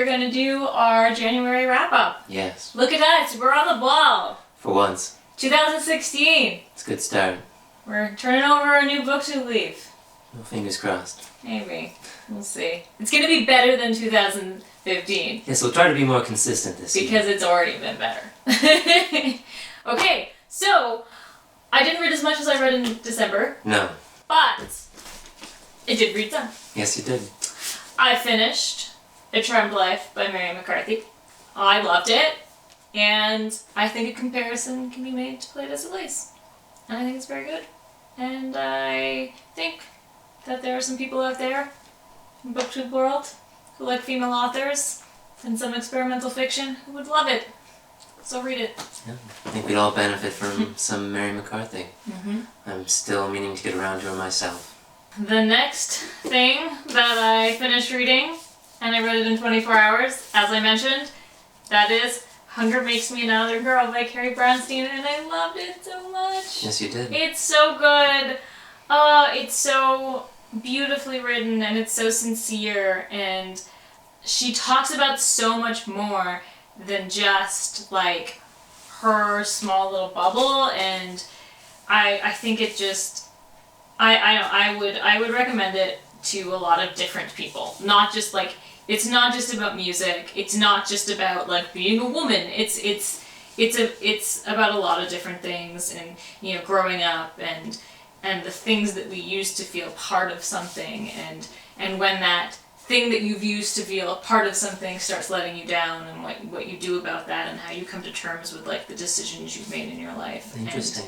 going to do our January wrap-up. Yes. Look at us, we're on the ball. For once. 2016. It's a good start. We're turning over our new books we leave. Well, fingers crossed. Maybe. We'll see. It's going to be better than 2015. Yes, we'll try to be more consistent this year. Because it's already been better. Okay, so I didn't read as much as I read in December. No. But I did read some. Yes, you did. I finished A Charmed Life by Mary McCarthy. I loved it. And I think a comparison can be made to Play It As It Lays. And I think it's very good. And I think that there are some people out there in the booktube world who like female authors and some experimental fiction who would love it. So read it. Yeah, I think we'd all benefit from some Mary McCarthy. Mm-hmm. I'm still meaning to get around to her myself. The next thing that I finished reading, and I read it in 24 hours, as I mentioned, that is Hunger Makes Me Another Girl by Carrie Brownstein, and I loved it so much. Yes, you did. It's so good. It's so beautifully written, and it's so sincere, and she talks about so much more than just like her small little bubble, and I think it just I would recommend it to a lot of different people. Not just like, it's not just about music, it's not just about like being a woman, it's about a lot of different things, and you know, growing up and the things that we used to feel part of something, and when that thing that you've used to feel a part of something starts letting you down, and what you do about that, and how you come to terms with like the decisions you've made in your life. Interesting.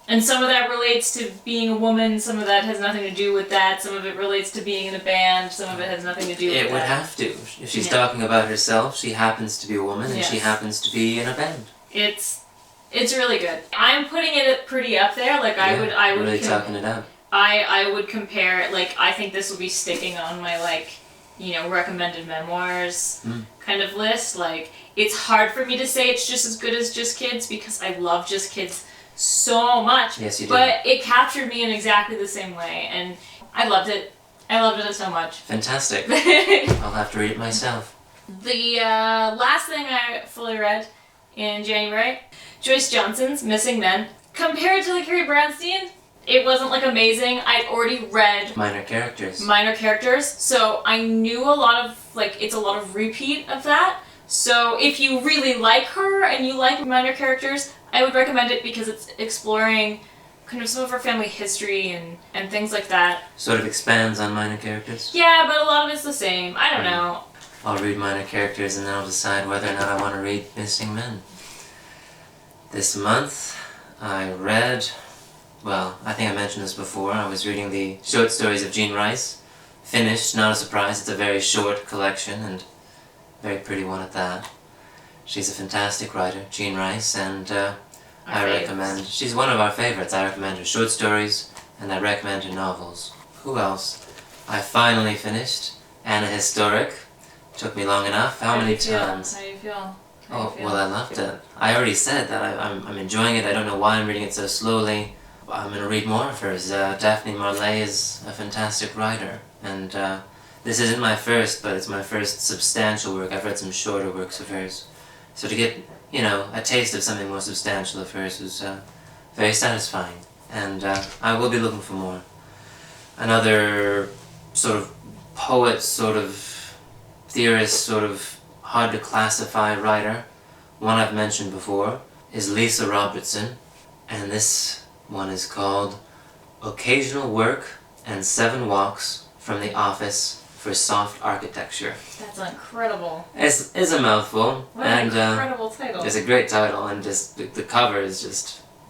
And some of that relates to being a woman, some of that has nothing to do with that, some of it relates to being in a band, some of it has nothing to do with that. It would have to. If she's talking about herself, she happens to be a woman, and Yes. she happens to be in a band. It's really good. I'm putting it pretty up there. Like I would really talking it out. I would compare, like, I think this will be sticking on my, like, you know, recommended memoirs kind of list. Like, it's hard for me to say it's just as good as Just Kids because I love Just Kids so much. Yes, you do. But it captured me in exactly the same way, and I loved it. I loved it so much. Fantastic. I'll have to read it myself. The last thing I fully read in January, Joyce Johnson's Missing Men. Compared to the Carrie Brownstein, it wasn't like amazing. I'd already read Minor characters, so I knew a lot of, like, it's a lot of repeat of that. So if you really like her and you like minor characters, I would recommend it because it's exploring kind of some of her family history and things like that. Sort of expands on minor characters. Yeah, but a lot of it's the same. I don't know. I'll read minor characters and then I'll decide whether or not I want to read Missing Men. This month I read, well, I think I mentioned this before, I was reading the short stories of Jean Rhys. Finished, not a surprise, it's a very short collection and a very pretty one at that. She's a fantastic writer, Jean Rhys, and I recommend, she's one of our favorites. I recommend her short stories and I recommend her novels. Who else? I finally finished Anna Historic. Took me long enough. How many times? How do you feel? Oh, well, I loved it. I already said that I'm enjoying it. I don't know why I'm reading it so slowly. I'm going to read more of hers. Daphne Marlatt is a fantastic writer. And this isn't my first, but it's my first substantial work. I've read some shorter works of hers. So to get, you know, a taste of something more substantial of hers was very satisfying. And I will be looking for more. Another sort of poet, sort of theorist, sort of hard to classify writer, one I've mentioned before, is Lisa Robertson, and this one is called Occasional Work and 7 Walks from the Office for Soft Architecture. That's incredible. It's a mouthful. What an incredible title. It's a great title, and just the cover is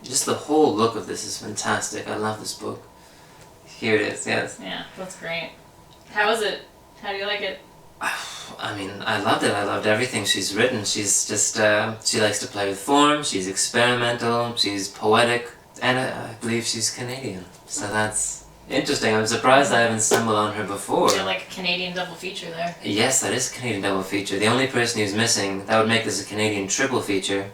just the whole look of this is fantastic. I love this book. Here it is, yes. Yeah, that's great. How is it? How do you like it? I mean, I loved it. I loved everything she's written. She's just, she likes to play with form, she's experimental, she's poetic, and I believe she's Canadian. So that's interesting. I'm surprised I haven't stumbled on her before. You're like a Canadian double feature there. Yes, that is a Canadian double feature. The only person who's missing, that would make this a Canadian triple feature,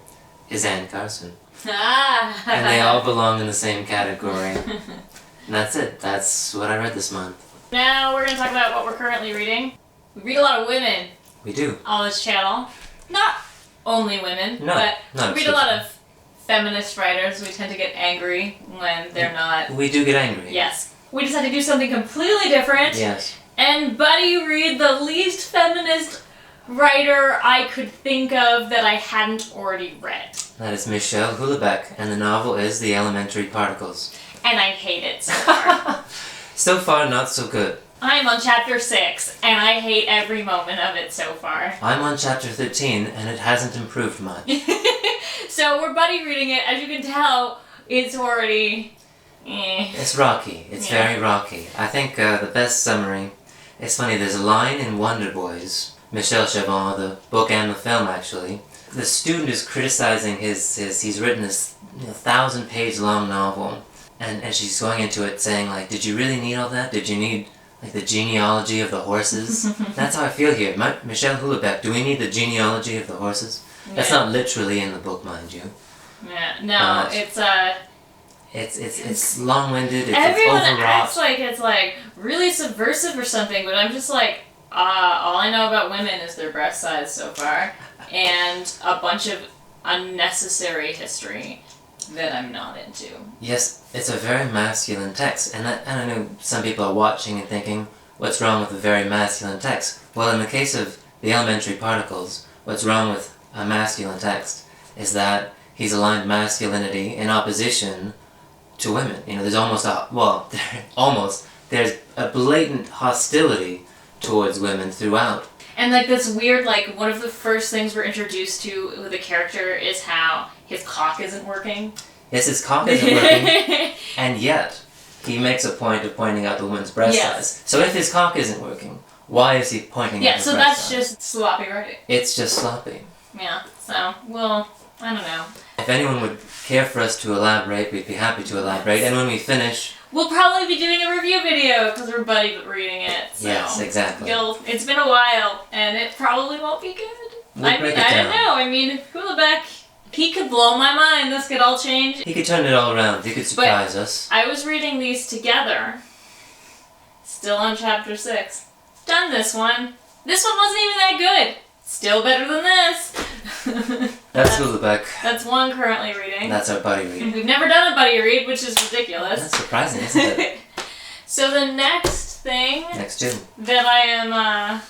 is Anne Carson. Ah! And they all belong in the same category. And that's it. That's what I read this month. Now we're going to talk about what we're currently reading. We read a lot of women. We do. On this channel. Not only women, No, but not we read a lot of feminist writers. We tend to get angry when they're not. We do get angry. Yes. We decided to do something completely different. Yes. And Buddy read the least feminist writer I could think of that I hadn't already read. That is Michel Houellebecq, and the novel is The Elementary Particles. And I hate it so far. So far, not so good. I'm on chapter 6, and I hate every moment of it so far. I'm on chapter 13, and it hasn't improved much. So we're buddy reading it. As you can tell, it's already... It's rocky. It's Yeah. very rocky. I think the best summary... It's funny, there's a line in Wonder Boys, Michel Chabon, the book and the film actually. The student is criticizing he's written this 1,000-page long novel, and she's going into it saying, like, did you really need all that? Did you need, like, the genealogy of the horses? That's how I feel here. Michel Houellebecq, do we need the genealogy of the horses? Yeah. That's not literally in the book, mind you. Yeah, no, It's long-winded, it's everyone overwrought. acts like it's, like, really subversive or something, but I'm just like, all I know about women is their breast size so far, and a bunch of unnecessary history that I'm not into. Yes, it's a very masculine text, and I know some people are watching and thinking, what's wrong with a very masculine text? Well, in the case of The Elementary Particles, what's wrong with a masculine text is that he's aligned masculinity in opposition to women. You know, there's a blatant hostility towards women throughout. And, like, this weird, like, one of the first things we're introduced to with the character is how his cock isn't working. Yes, his cock isn't working, and yet he makes a point of pointing out the woman's breast size. So if his cock isn't working, why is he pointing out the breast size? Yeah, so that's just sloppy writing. It's just sloppy. Yeah, so, well, I don't know. If anyone would care for us to elaborate, we'd be happy to elaborate, and when we finish... We'll probably be doing a review video, because we're buddy reading it, so... Yes, exactly. It's been a while, and it probably won't be good. I don't know. I mean, Houellebecq, he could blow my mind. This could all change. He could turn it all around. He could surprise us. I was reading these together. Still on chapter 6. Done this one. This one wasn't even that good. Still better than this. That's Houellebecq. That's one currently reading. That's our buddy read. We've never done a buddy read, which is ridiculous. That's surprising, isn't it? So the next thing that I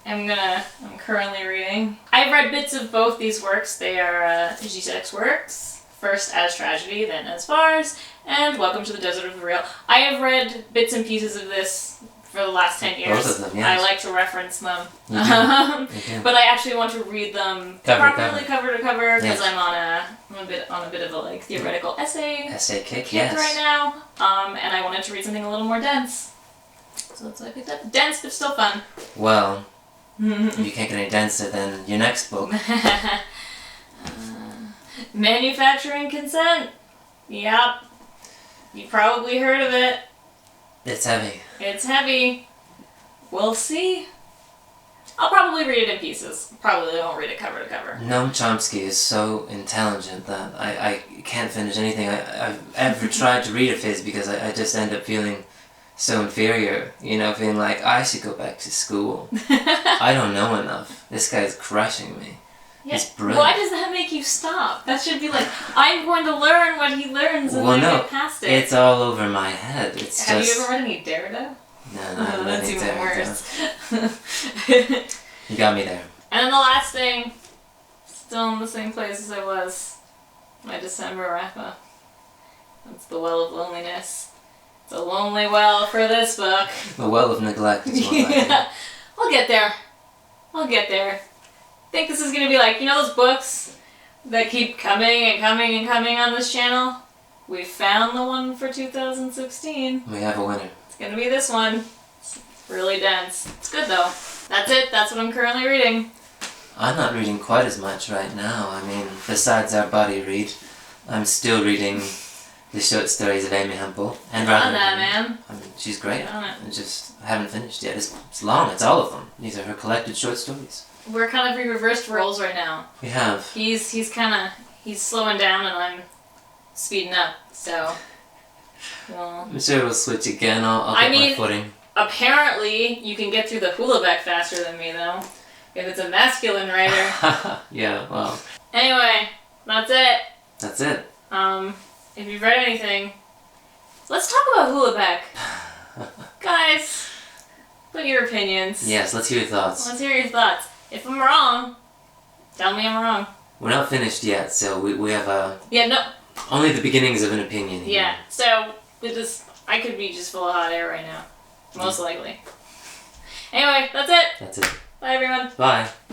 am currently reading. I've read bits of both these works. They are Žižek's works, first as Tragedy, then as Farce, and Welcome to the Desert of the Real. I have read bits and pieces of this for the last 10 years. Both of them, yes. I like to reference them. You do. But I actually want to read them properly cover to cover because I'm on a bit of a like theoretical essay kick right now. And I wanted to read something a little more dense. So that's what I picked up. Dense but still fun. Well, if you can't get any denser than your next book. Manufacturing Consent. Yep. You probably heard of it. It's heavy. It's heavy. We'll see. I'll probably read it in pieces. Probably won't read it cover to cover. Noam Chomsky is so intelligent that I can't finish anything I've ever tried to read of his because I just end up feeling so inferior. You know, feeling like I should go back to school. I don't know enough. This guy's crushing me. Yeah. He's brilliant. Why does that make you stop? That should be like, I'm going to learn what he learns and then get past it. It's all over my head. Have you ever read any Derrida? No, that's even worse. You got me there. And then the last thing, still in the same place as I was, my December wrap-up. That's The Well of Loneliness. It's a lonely well for this book. The Well of Neglect is more like it. I'll get there. I think this is going to be like, you know those books that keep coming and coming and coming on this channel? We found the one for 2016. We have a winner. It's going to be this one. It's really dense. It's good though. That's it. That's what I'm currently reading. I'm not reading quite as much right now. I mean, besides our buddy read, I'm still reading the short stories of Amy Hempel. And on that, man. I mean, she's great. I just haven't finished yet. It's long. It's all of them. These are her collected short stories. We're kind of in reversed roles right now. We have. He's slowing down and I'm speeding up, so... Well... I'm sure we'll switch again. I'll get my footing. Apparently, you can get through the Houellebecq faster than me, though. if it's a masculine writer. Yeah, well. Anyway, that's it. That's it. If you've read anything, let's talk about Houellebecq. Guys, put your opinions. Yes, let's hear your thoughts. Let's hear your thoughts. If I'm wrong, tell me I'm wrong. We're not finished yet, so we have Yeah, no. only the beginnings of an opinion here. Yeah, so with this, I could be just full of hot air right now. Most likely. Anyway, that's it. That's it. Bye, everyone. Bye.